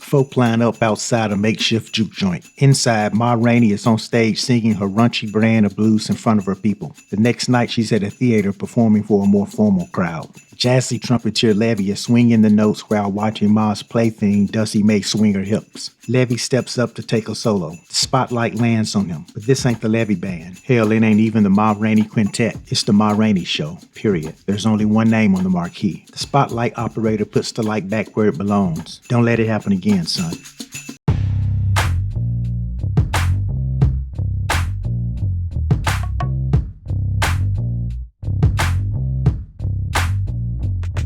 Folk line up outside a makeshift juke joint. Inside, Ma Rainey is on stage singing her raunchy brand of blues in front of her people. The next night, she's at a theater performing for a more formal crowd. Jazzy trumpeter Levee is swinging the notes while watching Ma's plaything Dusty May swing her hips. Levee steps up to take a solo. The spotlight lands on him, but this ain't the Levee band. Hell, it ain't even the Ma Rainey Quintet. It's the Ma Rainey Show, period. There's only one name on the marquee. The spotlight operator puts the light back where it belongs. Don't let it happen again, son.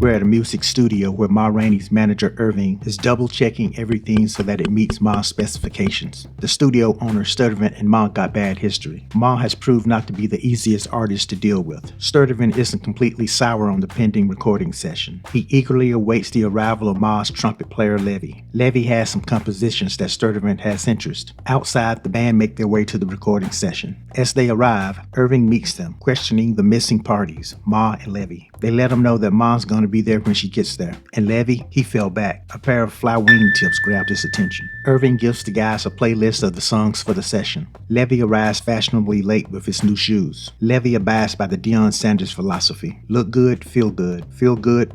We're at a music studio where Ma Rainey's manager Irving is double checking everything so that it meets Ma's specifications. The studio owner Sturtevant and Ma got bad history. Ma has proved not to be the easiest artist to deal with. Sturtevant isn't completely sour on the pending recording session. He eagerly awaits the arrival of Ma's trumpet player Levee. Levee has some compositions that Sturtevant has interest. Outside, the band make their way to the recording session. As they arrive, Irving meets them, questioning the missing parties, Ma and Levee. They let him know that Ma's gonna be there when she gets there. And Levee, he fell back. A pair of fly wingtips grabbed his attention. Irving gives the guys a playlist of the songs for the session. Levee arrives fashionably late with his new shoes. Levee abides by the Deion Sanders philosophy. Look good, feel good, play good,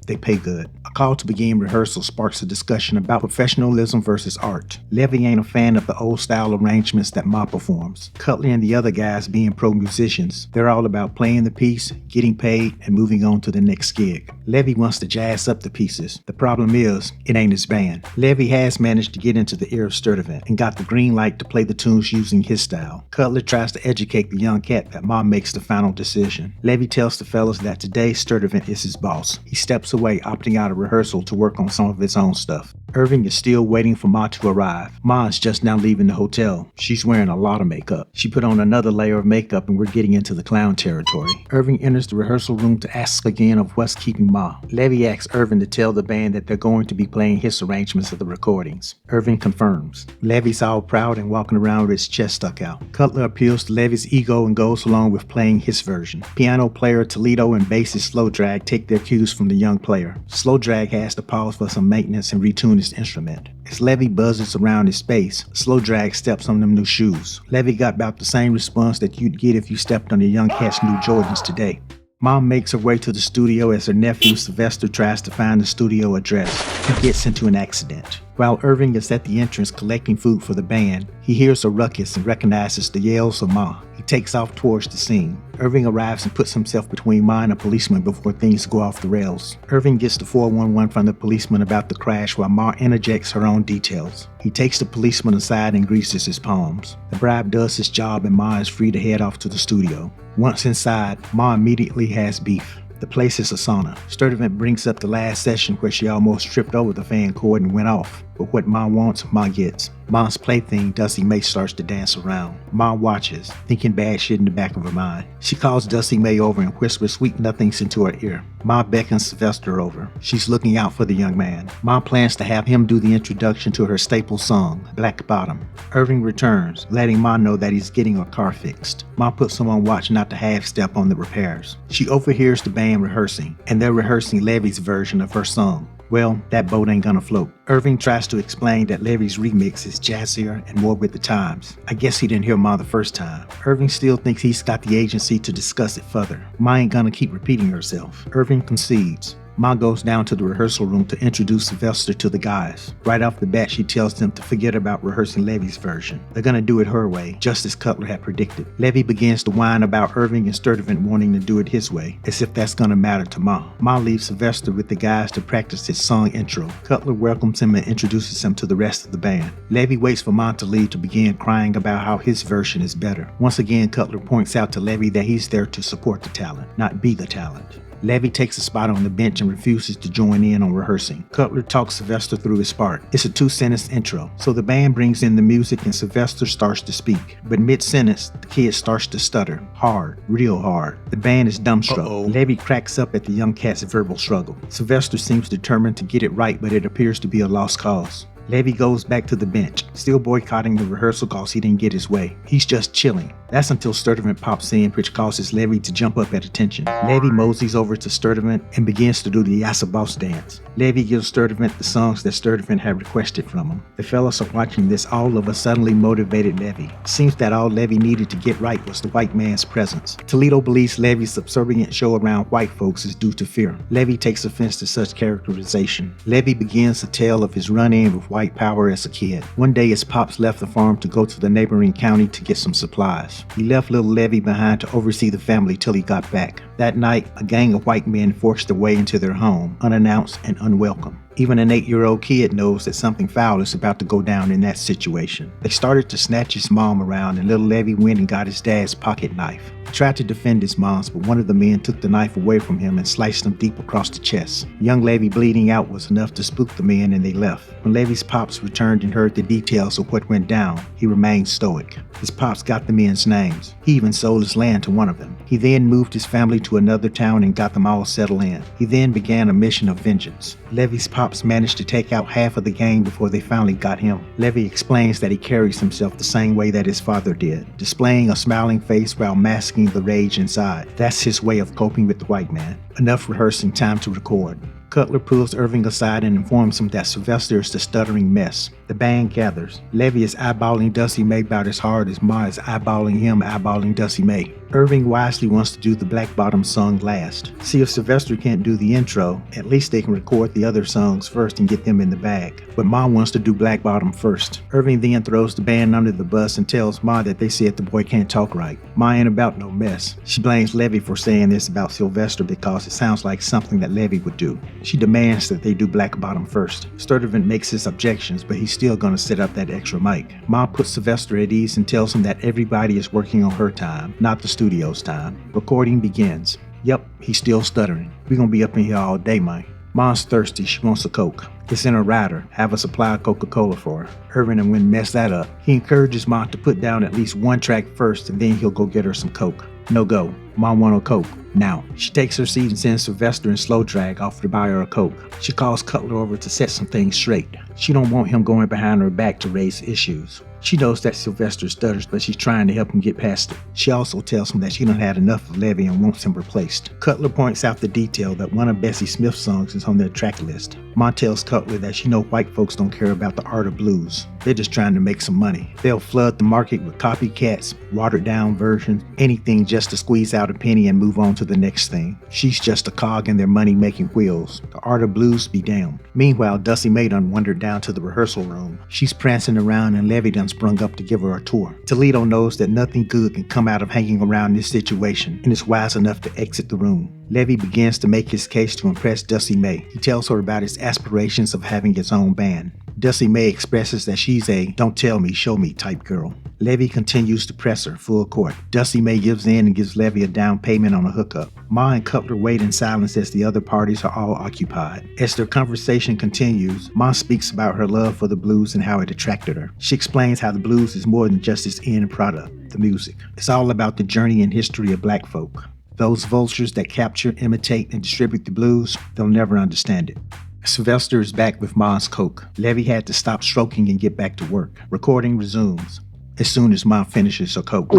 they pay good. A call to begin rehearsal sparks a discussion about professionalism versus art. Levee ain't a fan of the old style arrangements that Ma performs. Cutler and the other guys being pro musicians, they're all about playing the piece, getting paid, and moving on to the next gig. Levee wants to jazz up the pieces. The problem is, it ain't his band. Levee has managed to get into the ear of Sturtevant and got the green light to play the tunes using his style. Cutler tries to educate the young cat that Ma makes the final decision. Levee tells the fellas that today Sturtevant is his boss. He steps away, opting out of rehearsal to work on some of his own stuff. Irving is still waiting for Ma to arrive. Ma is just now leaving the hotel. She's wearing a lot of makeup. She put on another layer of makeup and we're getting into the clown territory. Irving enters the rehearsal room to ask again of what's keeping Ma. Levee asks Irving to tell the band that they're going to be playing his arrangements of the recordings. Irving confirms. Levee's all proud and walking around with his chest stuck out. Cutler appeals to Levee's ego and goes along with playing his version. Piano player Toledo and bassist Slow Drag take their cues from the young player. Slow Drag has to pause for some maintenance and retune his instrument. As Levee buzzes around his space, Slow Drag steps on them new shoes. Levee got about the same response that you'd get if you stepped on the young cat's new Jordans today. Mom makes her way to the studio as her nephew Sylvester tries to find the studio address. He gets into an accident. While Irving is at the entrance collecting food for the band, he hears a ruckus and recognizes the yells of Ma. He takes off towards the scene. Irving arrives and puts himself between Ma and a policeman before things go off the rails. Irving gets the 411 from the policeman about the crash while Ma interjects her own details. He takes the policeman aside and greases his palms. The bribe does his job and Ma is free to head off to the studio. Once inside, Ma immediately has beef. The place is a sauna. Sturtevant brings up the last session where she almost tripped over the fan cord and went off. But what Ma wants, Ma gets. Ma's plaything, Dusty May, starts to dance around. Ma watches, thinking bad shit in the back of her mind. She calls Dusty May over and whispers sweet nothings into her ear. Ma beckons Sylvester over. She's looking out for the young man. Ma plans to have him do the introduction to her staple song, Black Bottom. Irving returns, letting Ma know that he's getting her car fixed. Ma puts him on watch not to half-step on the repairs. She overhears the band rehearsing, and they're rehearsing Levee's version of her song. Well, that boat ain't gonna float. Irving tries to explain that Levee's remix is jazzier and more with the times. I guess he didn't hear Ma the first time. Irving still thinks he's got the agency to discuss it further. Ma ain't gonna keep repeating herself. Irving concedes. Ma goes down to the rehearsal room to introduce Sylvester to the guys. Right off the bat, she tells them to forget about rehearsing Levee's version. They're gonna do it her way, just as Cutler had predicted. Levee begins to whine about Irving and Sturtevant wanting to do it his way, as if that's gonna matter to Ma. Ma leaves Sylvester with the guys to practice his song intro. Cutler welcomes him and introduces him to the rest of the band. Levee waits for Ma to leave to begin crying about how his version is better. Once again, Cutler points out to Levee that he's there to support the talent, not be the talent. Levee takes a spot on the bench and refuses to join in on rehearsing. Cutler talks Sylvester through his part. It's a 2-sentence intro, so the band brings in the music and Sylvester starts to speak. But mid-sentence, the kid starts to stutter. Hard, real hard. The band is dumbstruck. Levee cracks up at the young cat's verbal struggle. Sylvester seems determined to get it right, but it appears to be a lost cause. Levee goes back to the bench, still boycotting the rehearsal cause he didn't get his way. He's just chilling. That's until Sturdivant pops in, which causes Levee to jump up at attention. Levee moseys over to Sturdivant and begins to do the Yassa Boss dance. Levee gives Sturdivant the songs that Sturdivant had requested from him. The fellas are watching this all of a suddenly motivated Levee. Seems that all Levee needed to get right was the white man's presence. Toledo believes Levee's subservient show around white folks is due to fear. Levee takes offense to such characterization. Levee begins a tale of his run-in with white power as a kid. One day his pops left the farm to go to the neighboring county to get some supplies. He left little Levee behind to oversee the family till he got back. That night, a gang of white men forced their way into their home, unannounced and unwelcome. Even an 8-year-old kid knows that something foul is about to go down in that situation. They started to snatch his mom around, and little Levee went and got his dad's pocket knife. He tried to defend his mom's, but one of the men took the knife away from him and sliced him deep across the chest. Young Levee bleeding out was enough to spook the men, and they left. When Levee's pops returned and heard the details of what went down, he remained stoic. His pops got the men's names. He even sold his land to one of them. He then moved his family to another town and got them all settled in. He then began a mission of vengeance. Levee's pops managed to take out half of the gang before they finally got him. Levee explains that he carries himself the same way that his father did, displaying a smiling face while masking the rage inside. That's his way of coping with the white man. Enough rehearsing, time to record. Cutler pulls Irving aside and informs him that Sylvester is the stuttering mess. The band gathers. Levee is eyeballing Dusty May about as hard as Ma is eyeballing him eyeballing Dusty May. Irving wisely wants to do the Black Bottom song last. See if Sylvester can't do the intro, at least they can record the other songs first and get them in the bag. But Ma wants to do Black Bottom first. Irving then throws the band under the bus and tells Ma that they said the boy can't talk right. Ma ain't about no mess. She blames Levee for saying this about Sylvester because it sounds like something that Levee would do. She demands that they do Black Bottom first. Sturdivant makes his objections, but he's still gonna set up that extra mic. Ma puts Sylvester at ease and tells him that everybody is working on her time, not the studio's time. Recording begins. Yep, he's still stuttering. We gonna be up in here all day, man. Ma's thirsty, she wants a Coke. It's in her rider, have a supply of Coca-Cola for her. Irving and Wynn mess that up. He encourages Ma to put down at least one track first and then he'll go get her some Coke. No go. Ma want a Coke. Now. She takes her seat and sends Sylvester and Slow Drag off to buy her a Coke. She calls Cutler over to set some things straight. She don't want him going behind her back to raise issues. She knows that Sylvester stutters, but she's trying to help him get past it. She also tells him that she done had enough of Levee and wants him replaced. Cutler points out the detail that one of Bessie Smith's songs is on their track list. Ma tells Cutler that she know white folks don't care about the art of blues. They're just trying to make some money. They'll flood the market with copycats, watered down versions, anything just to squeeze out a penny and move on to the next thing. She's just a cog in their money-making wheels. The art of blues be damned. Meanwhile, Dusty May done wandered down to the rehearsal room. She's prancing around and Levee done sprung up to give her a tour. Toledo knows that nothing good can come out of hanging around this situation and is wise enough to exit the room. Levee begins to make his case to impress Dusty May. He tells her about his aspirations of having his own band. Dusty May expresses that she's a don't tell me, show me type girl. Levee continues to press her full court. Dusty May gives in and gives Levee a down payment on a hookup. Ma and Cutler wait in silence as the other parties are all occupied. As their conversation continues, Ma speaks about her love for the blues and how it attracted her. She explains how the blues is more than just its end product, the music. It's all about the journey and history of black folk. Those vultures that capture, imitate, and distribute the blues, they'll never understand it. Sylvester is back with Ma's Coke. Levee had to stop stroking and get back to work. Recording resumes as soon as Ma finishes her Coke.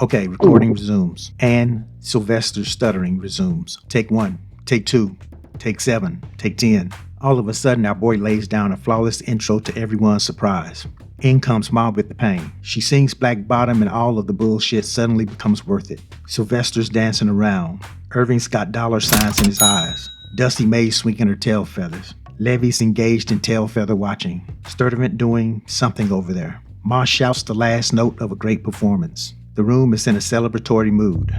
Okay, recording resumes. And Sylvester's stuttering resumes. Take 1, take 2, take 7, take 10. All of a sudden, our boy lays down a flawless intro to everyone's surprise. In comes Ma with the pain. She sings Black Bottom and all of the bullshit suddenly becomes worth it. Sylvester's dancing around. Irving's got dollar signs in his eyes. Dusty May's swinging her tail feathers. Levee's engaged in tail feather watching. Sturdivant doing something over there. Ma shouts the last note of a great performance. The room is in a celebratory mood.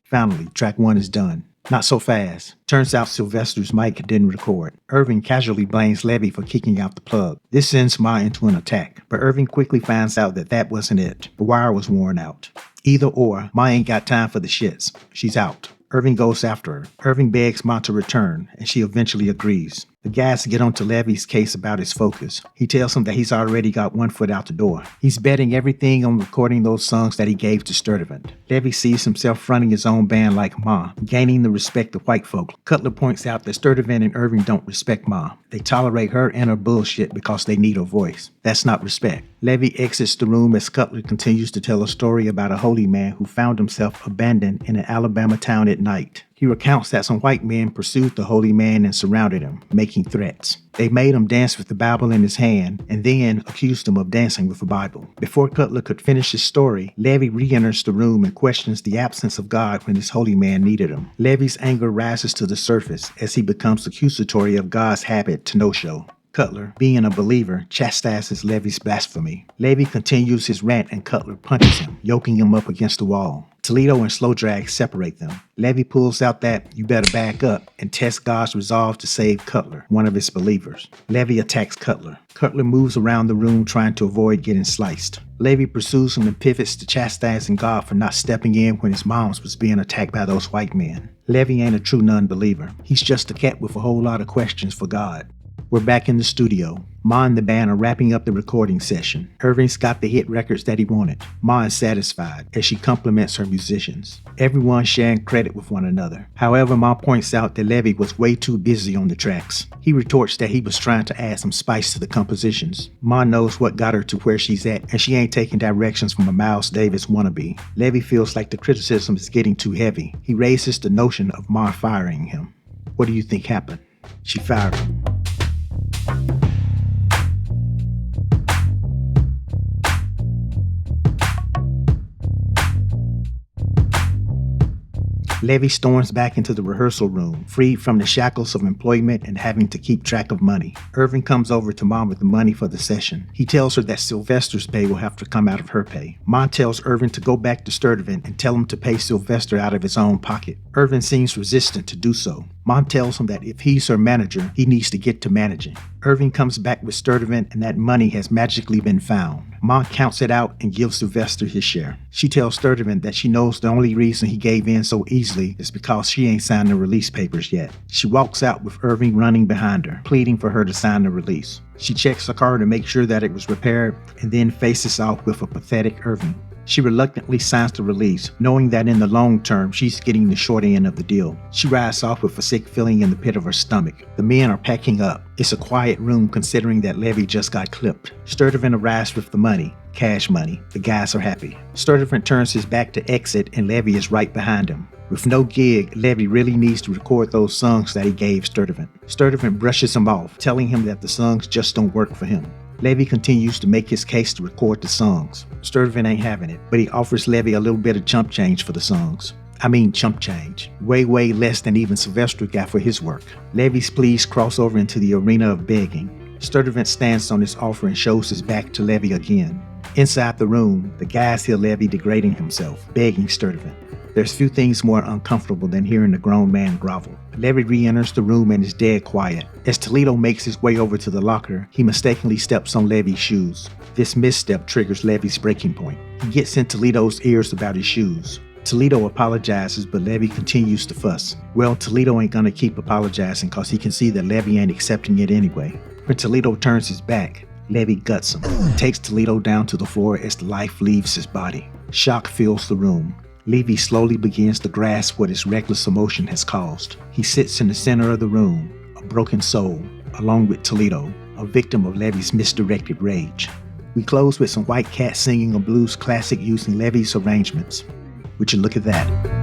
Finally, track 1 is done. Not so fast. Turns out Sylvester's mic didn't record. Irving casually blames Levee for kicking out the plug. This sends Ma into an attack, but Irving quickly finds out that that wasn't it. The wire was worn out. Either or, Ma ain't got time for the shits. She's out. Irving goes after her. Irving begs Ma to return, and she eventually agrees. The guys get onto Levee's case about his focus. He tells him that he's already got one foot out the door. He's betting everything on recording those songs that he gave to Sturtevant. Levee sees himself running his own band like Ma, gaining the respect of white folk. Cutler points out that Sturtevant and Irving don't respect Ma. They tolerate her and her bullshit because they need her voice. That's not respect. Levee exits the room as Cutler continues to tell a story about a holy man who found himself abandoned in an Alabama town at night. He recounts that some white men pursued the holy man and surrounded him, making threats. They made him dance with the Bible in his hand and then accused him of dancing with the Bible. Before Cutler could finish his story, Levee re-enters the room and questions the absence of God when this holy man needed him. Levee's anger rises to the surface as he becomes accusatory of God's habit to no-show. Cutler, being a believer, chastises Levee's blasphemy. Levee continues his rant and Cutler punches him, yoking him up against the wall. Toledo and Slow Drag separate them. Levee pulls out that "you better back up" and tests God's resolve to save Cutler, one of his believers. Levee attacks Cutler. Cutler moves around the room trying to avoid getting sliced. Levee pursues him and pivots to chastising God for not stepping in when his mom's was being attacked by those white men. Levee ain't a true non-believer. He's just a cat with a whole lot of questions for God. We're back in the studio. Ma and the band are wrapping up the recording session. Irving's got the hit records that he wanted. Ma is satisfied as she compliments her musicians. Everyone's sharing credit with one another. However, Ma points out that Levee was way too busy on the tracks. He retorts that he was trying to add some spice to the compositions. Ma knows what got her to where she's at, and she ain't taking directions from a Miles Davis wannabe. Levee feels like the criticism is getting too heavy. He raises the notion of Ma firing him. What do you think happened? She fired him. Levee storms back into the rehearsal room, freed from the shackles of employment and having to keep track of money. Irving comes over to Mom with the money for the session. He tells her that Sylvester's pay will have to come out of her pay. Mom tells Irving to go back to Sturtevant and tell him to pay Sylvester out of his own pocket. Irving seems resistant to do so. Mom tells him that if he's her manager, he needs to get to managing. Irving comes back with Sturtevant and that money has magically been found. Mom counts it out and gives Sylvester his share. She tells Sturtevant that she knows the only reason he gave in so easily is because she ain't signed the release papers yet. She walks out with Irving running behind her, pleading for her to sign the release. She checks the car to make sure that it was repaired and then faces off with a pathetic Irving. She reluctantly signs the release, knowing that in the long term, she's getting the short end of the deal. She rides off with a sick feeling in the pit of her stomach. The men are packing up. It's a quiet room considering that Levee just got clipped. Sturtevant arrives with the money. Cash money. The guys are happy. Sturtevant turns his back to exit and Levee is right behind him. With no gig, Levee really needs to record those songs that he gave Sturtevant. Sturtevant brushes him off, telling him that the songs just don't work for him. Levee continues to make his case to record the songs. Sturtevant ain't having it, but he offers Levee a little bit of chump change for the songs. I mean chump change. Way less than even Sylvester got for his work. Levee's pleas cross over into the arena of begging. Sturtevant stands on his offer and shows his back to Levee again. Inside the room, the guys hear Levee degrading himself, begging Sturtevant. There's few things more uncomfortable than hearing a grown man grovel. Levee re-enters the room and is dead quiet. As Toledo makes his way over to the locker, he mistakenly steps on Levee's shoes. This misstep triggers Levee's breaking point. He gets in Toledo's ears about his shoes. Toledo apologizes, but Levee continues to fuss. Well, Toledo ain't gonna keep apologizing cause he can see that Levee ain't accepting it anyway. When Toledo turns his back, Levee guts him. He takes Toledo down to the floor as the life leaves his body. Shock fills the room. Levee slowly begins to grasp what his reckless emotion has caused. He sits in the center of the room, a broken soul, along with Toledo, a victim of Levee's misdirected rage. We close with some white cats singing a blues classic using Levee's arrangements. Would you look at that?